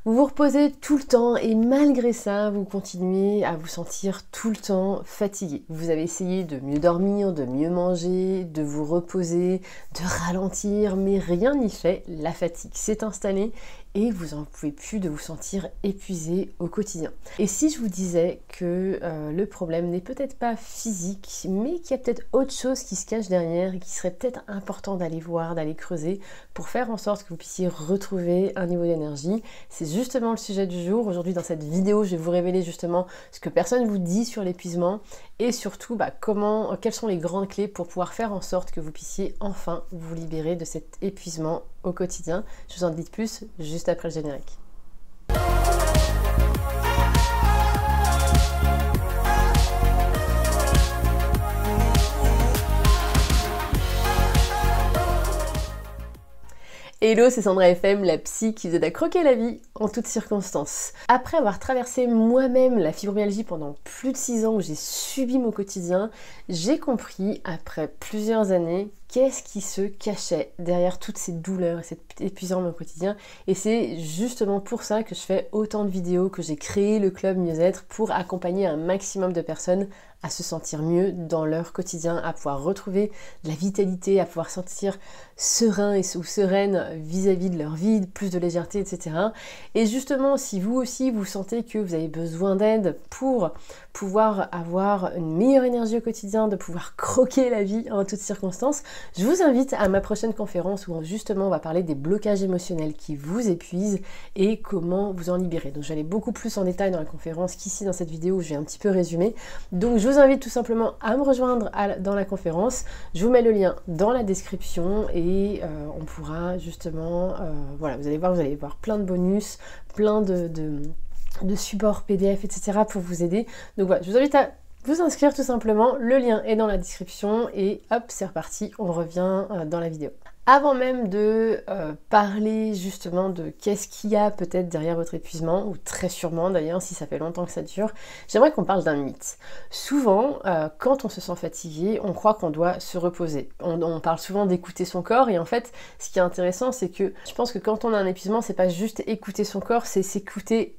Vous vous reposez tout le temps et malgré ça, vous continuez à vous sentir tout le temps fatigué. Vous avez essayé de mieux dormir, de mieux manger, de vous reposer, de ralentir, mais rien n'y fait. La fatigue s'est installée et vous n'en pouvez plus de vous sentir épuisé au quotidien. Et si je vous disais que le problème n'est peut-être pas physique, mais qu'il y a peut-être autre chose qui se cache derrière et qui serait peut-être important d'aller voir, d'aller creuser pour faire en sorte que vous puissiez retrouver un niveau d'énergie, c'est justement le sujet du jour. Aujourd'hui dans cette vidéo, je vais vous révéler justement ce que personne vous dit sur l'épuisement et surtout quelles sont les grandes clés pour pouvoir faire en sorte que vous puissiez enfin vous libérer de cet épuisement au quotidien. Je vous en dis plus juste après le générique. Hello, c'est Sandra FM, la psy qui vous aide à croquer la vie en toutes circonstances. Après avoir traversé moi-même la fibromyalgie pendant plus de 6 ans où j'ai subi mon quotidien, j'ai compris, après plusieurs années, qu'est-ce qui se cachait derrière toutes ces douleurs et cet épuisement au quotidien. Et c'est justement pour ça que je fais autant de vidéos, que j'ai créé le club Mieux-être pour accompagner un maximum de personnes à se sentir mieux dans leur quotidien, à pouvoir retrouver de la vitalité, à pouvoir se sentir serein ou sereine vis-à-vis de leur vie, plus de légèreté, etc. Et justement, si vous aussi vous sentez que vous avez besoin d'aide pour pouvoir avoir une meilleure énergie au quotidien, de pouvoir croquer la vie en toutes circonstances, je vous invite à ma prochaine conférence où justement on va parler des blocages émotionnels qui vous épuisent et comment vous en libérer. Donc je vais aller beaucoup plus en détail dans la conférence qu'ici dans cette vidéo où je vais un petit peu résumer. Donc je vous invite tout simplement à me rejoindre dans la conférence. Je vous mets le lien dans la description et on pourra justement, voilà, vous allez voir plein de bonus, plein de supports PDF, etc. pour vous aider. Donc voilà, je vous invite à vous inscrire tout simplement, le lien est dans la description et hop, c'est reparti, on revient dans la vidéo. Avant même de parler justement de qu'est-ce qu'il y a peut-être derrière votre épuisement, ou très sûrement d'ailleurs si ça fait longtemps que ça dure, j'aimerais qu'on parle d'un mythe. Souvent, quand on se sent fatigué, on croit qu'on doit se reposer. On parle souvent d'écouter son corps et en fait, ce qui est intéressant, c'est que je pense que quand on a un épuisement, c'est pas juste écouter son corps, c'est s'écouter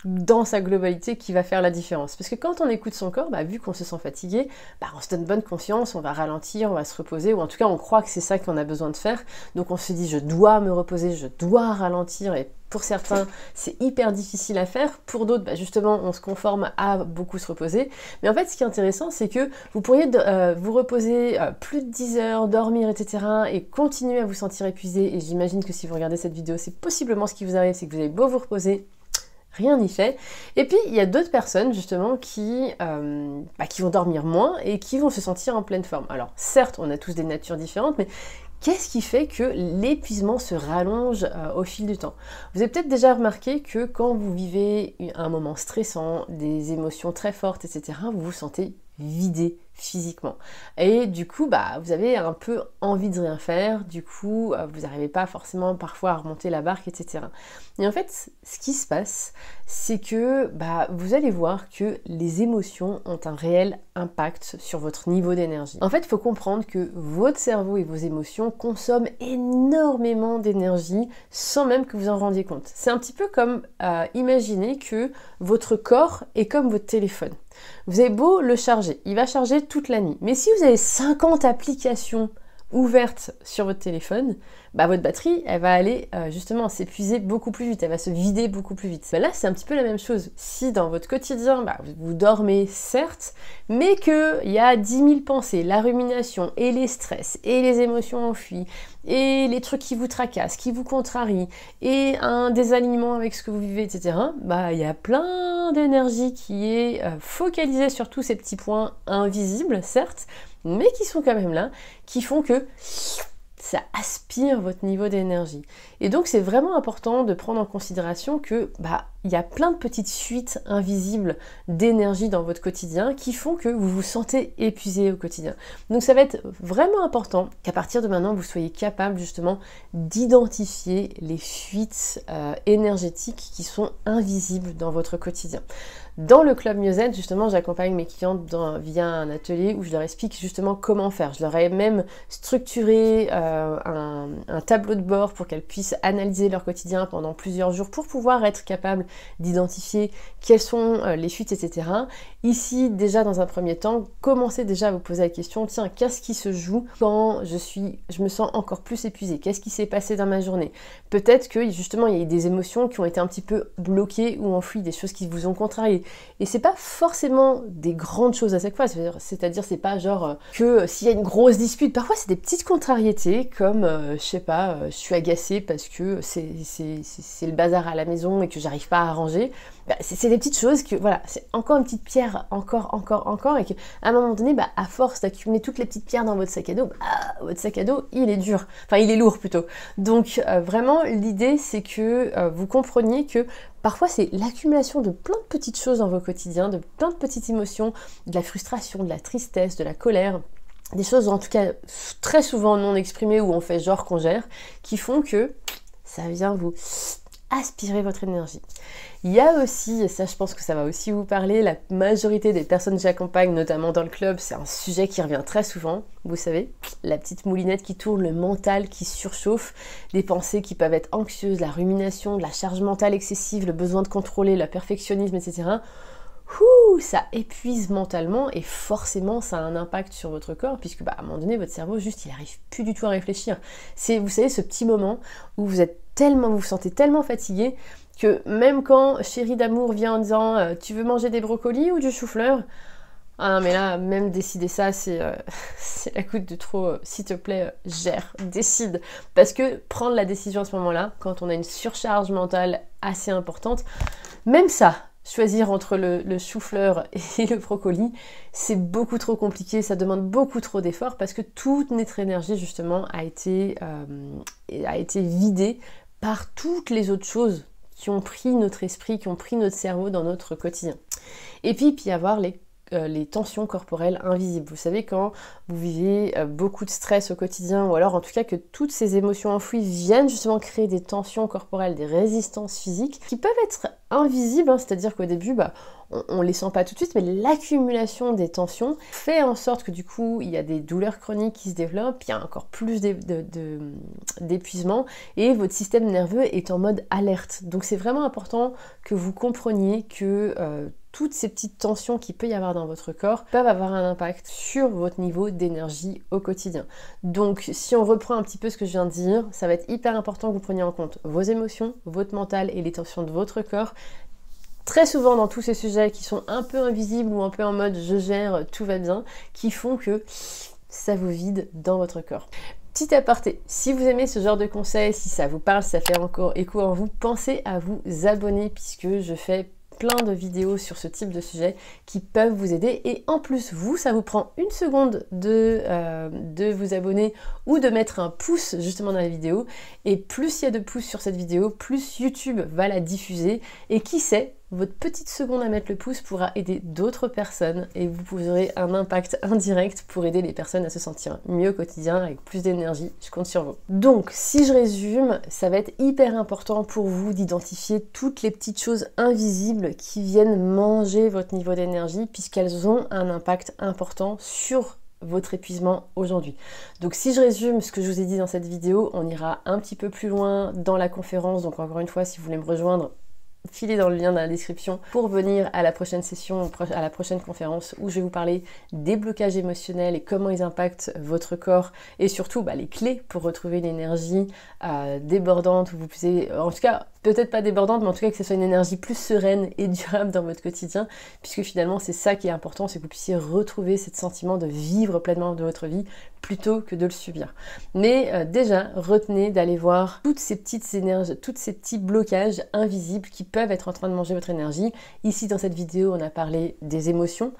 dans sa globalité qui va faire la différence. Parce que quand on écoute son corps, vu qu'on se sent fatigué, on se donne bonne conscience, on va ralentir, on va se reposer, ou en tout cas on croit que c'est ça qu'on a besoin de faire. Donc on se dit je dois me reposer, je dois ralentir, et pour certains c'est hyper difficile à faire, pour d'autres justement on se conforme à beaucoup se reposer. Mais en fait ce qui est intéressant c'est que vous pourriez vous reposer plus de 10 heures, dormir, etc. et continuer à vous sentir épuisé, et j'imagine que si vous regardez cette vidéo c'est possiblement ce qui vous arrive, c'est que vous avez beau vous reposer, rien n'y fait. Et puis il y a d'autres personnes justement qui vont dormir moins et qui vont se sentir en pleine forme. Alors certes, on a tous des natures différentes, mais qu'est-ce qui fait que l'épuisement se rallonge au fil du temps? Vous avez peut-être déjà remarqué que quand vous vivez un moment stressant, des émotions très fortes, etc., vous vous sentez vidé physiquement. Et du coup, vous avez un peu envie de rien faire, du coup, vous n'arrivez pas forcément parfois à remonter la barque, etc. Et en fait, ce qui se passe, c'est que vous allez voir que les émotions ont un réel impact sur votre niveau d'énergie. En fait, il faut comprendre que votre cerveau et vos émotions consomment énormément d'énergie sans même que vous en rendiez compte. C'est un petit peu comme imaginer que votre corps est comme votre téléphone. Vous avez beau le charger, il va charger toute la nuit. Mais si vous avez 50 applications ouvertes sur votre téléphone, votre batterie, elle va aller justement s'épuiser beaucoup plus vite, elle va se vider beaucoup plus vite. Là, c'est un petit peu la même chose. Si dans votre quotidien, vous dormez, certes, mais qu'il y a 10 000 pensées, la rumination et les stress et les émotions enfuies et les trucs qui vous tracassent, qui vous contrarient et un désalignement avec ce que vous vivez, etc., il y a plein d'énergie qui est focalisée sur tous ces petits points invisibles, certes, mais qui sont quand même là, qui font que ça aspire votre niveau d'énergie. Et donc c'est vraiment important de prendre en considération que il y a plein de petites fuites invisibles d'énergie dans votre quotidien qui font que vous vous sentez épuisé au quotidien. Donc ça va être vraiment important qu'à partir de maintenant vous soyez capable justement d'identifier les fuites énergétiques qui sont invisibles dans votre quotidien. Dans le club Mieux-être, justement, j'accompagne mes clientes via un atelier où je leur explique justement comment faire. Je leur ai même structuré un tableau de bord pour qu'elles puissent puissent analyser leur quotidien pendant plusieurs jours pour pouvoir être capables d'identifier quelles sont les fuites, etc. Ici, déjà dans un premier temps, commencez déjà à vous poser la question, tiens, qu'est-ce qui se joue quand je me sens encore plus épuisée? Qu'est-ce qui s'est passé dans ma journée? Peut-être que justement il y a eu des émotions qui ont été un petit peu bloquées ou enfouies, des choses qui vous ont contrarié. Et c'est pas forcément des grandes choses à chaque fois, c'est-à-dire c'est pas genre que s'il y a une grosse dispute, parfois c'est des petites contrariétés comme je sais pas, je suis agacée parce que c'est le bazar à la maison et que j'arrive pas à ranger. Bah, c'est des petites choses que voilà, c'est encore une petite pierre, encore, et qu'à un moment donné, bah, à force d'accumuler toutes les petites pierres dans votre sac à dos, bah, votre sac à dos, il est dur, enfin il est lourd plutôt. Donc vraiment, l'idée c'est que vous compreniez que parfois c'est l'accumulation de plein de petites choses dans vos quotidiens, de plein de petites émotions, de la frustration, de la tristesse, de la colère, des choses en tout cas très souvent non exprimées où on fait genre qu'on gère, qui font que ça vient vous aspirer votre énergie. Il y a aussi, et ça je pense que ça va aussi vous parler, la majorité des personnes que j'accompagne, notamment dans le club, c'est un sujet qui revient très souvent, vous savez, la petite moulinette qui tourne, le mental qui surchauffe, des pensées qui peuvent être anxieuses, la rumination, la charge mentale excessive, le besoin de contrôler, le perfectionnisme, etc. Ça épuise mentalement et forcément ça a un impact sur votre corps puisque à un moment donné votre cerveau juste il arrive plus du tout à réfléchir. C'est, vous savez, ce petit moment où vous vous sentez tellement fatigué que même quand chérie d'amour vient en disant tu veux manger des brocolis ou du chou-fleur, ah non mais là même décider ça c'est la goutte de trop, s'il te plaît gère, décide, parce que prendre la décision à ce moment-là quand on a une surcharge mentale assez importante, même ça, choisir entre le chou-fleur et le brocoli, c'est beaucoup trop compliqué, ça demande beaucoup trop d'efforts parce que toute notre énergie justement a été vidée par toutes les autres choses qui ont pris notre esprit, qui ont pris notre cerveau dans notre quotidien. Et puis il peut y avoir les tensions corporelles invisibles. Vous savez, quand vous vivez beaucoup de stress au quotidien, ou alors en tout cas que toutes ces émotions enfouies viennent justement créer des tensions corporelles, des résistances physiques, qui peuvent être invisibles, hein, c'est-à-dire qu'au début, on les sent pas tout de suite, mais l'accumulation des tensions fait en sorte que du coup, il y a des douleurs chroniques qui se développent, il y a encore plus d'épuisement, et votre système nerveux est en mode alerte. Donc c'est vraiment important que vous compreniez que toutes ces petites tensions qu'il peut y avoir dans votre corps peuvent avoir un impact sur votre niveau d'énergie au quotidien. Donc si on reprend un petit peu ce que je viens de dire, ça va être hyper important que vous preniez en compte vos émotions, votre mental et les tensions de votre corps. Très souvent dans tous ces sujets qui sont un peu invisibles ou un peu en mode je gère, tout va bien, qui font que ça vous vide dans votre corps. Petit aparté, si vous aimez ce genre de conseils, si ça vous parle, si ça fait encore écho en vous, pensez à vous abonner puisque je fais plein de vidéos sur ce type de sujet qui peuvent vous aider, et en plus vous, ça vous prend une seconde de vous abonner ou de mettre un pouce justement dans la vidéo, et plus il y a de pouces sur cette vidéo, plus YouTube va la diffuser, et qui sait, votre petite seconde à mettre le pouce pourra aider d'autres personnes et vous aurez un impact indirect pour aider les personnes à se sentir mieux au quotidien avec plus d'énergie. Je compte sur vous. Donc, si je résume, ça va être hyper important pour vous d'identifier toutes les petites choses invisibles qui viennent manger votre niveau d'énergie puisqu'elles ont un impact important sur votre épuisement aujourd'hui. Donc si je résume ce que je vous ai dit dans cette vidéo, on ira un petit peu plus loin dans la conférence. Donc encore une fois, si vous voulez me rejoindre, filez dans le lien dans la description pour venir à la prochaine session, à la prochaine conférence où je vais vous parler des blocages émotionnels et comment ils impactent votre corps, et surtout les clés pour retrouver une énergie débordante, où vous puissiez, en tout cas peut-être pas débordante, mais en tout cas que ce soit une énergie plus sereine et durable dans votre quotidien, puisque finalement c'est ça qui est important, c'est que vous puissiez retrouver ce sentiment de vivre pleinement de votre vie plutôt que de le subir. Mais déjà, retenez d'aller voir toutes ces petites énergies, tous ces petits blocages invisibles qui peuvent être en train de manger votre énergie. Ici dans cette vidéo, on a parlé des émotions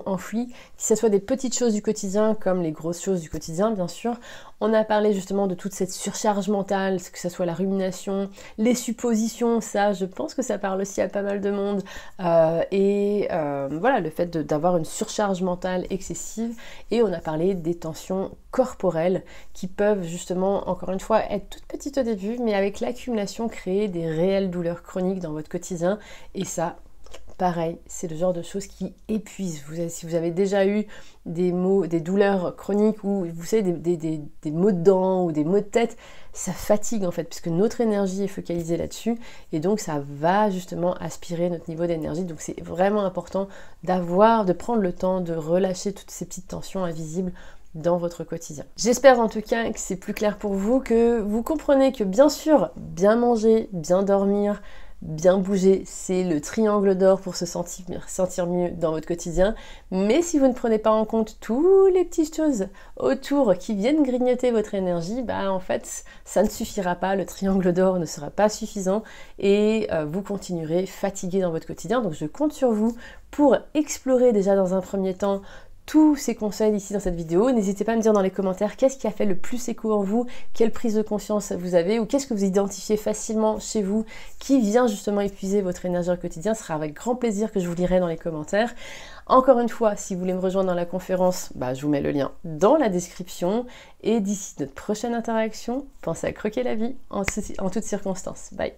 enfouies, que ce soit des petites choses du quotidien comme les grosses choses du quotidien bien sûr. On a parlé justement de toute cette surcharge mentale, que ce soit la rumination, les suppositions, ça je pense que ça parle aussi à pas mal de monde, voilà, le fait d'avoir une surcharge mentale excessive. Et on a parlé des tensions corporelles qui peuvent justement, encore une fois, être toutes petites au début, mais avec l'accumulation créer des réelles douleurs chroniques dans votre quotidien, et ça, pareil, c'est le genre de choses qui épuisent. Si vous avez déjà eu des douleurs chroniques ou vous savez des maux de dents ou des maux de tête, ça fatigue en fait, puisque notre énergie est focalisée là-dessus et donc ça va justement aspirer notre niveau d'énergie. Donc c'est vraiment important de prendre le temps de relâcher toutes ces petites tensions invisibles dans votre quotidien. J'espère en tout cas que c'est plus clair pour vous, que vous comprenez que bien sûr, bien manger, bien dormir, bien bouger, c'est le triangle d'or pour se sentir mieux dans votre quotidien. Mais si vous ne prenez pas en compte toutes les petites choses autour qui viennent grignoter votre énergie, bah en fait, ça ne suffira pas, le triangle d'or ne sera pas suffisant et vous continuerez fatigué dans votre quotidien. Donc je compte sur vous pour explorer déjà dans un premier temps tous ces conseils ici dans cette vidéo. N'hésitez pas à me dire dans les commentaires qu'est-ce qui a fait le plus écho en vous, quelle prise de conscience vous avez ou qu'est-ce que vous identifiez facilement chez vous qui vient justement épuiser votre énergie au quotidien. Ce sera avec grand plaisir que je vous lirai dans les commentaires. Encore une fois, si vous voulez me rejoindre dans la conférence, je vous mets le lien dans la description. Et d'ici notre prochaine interaction, pensez à croquer la vie en toutes circonstances. Bye!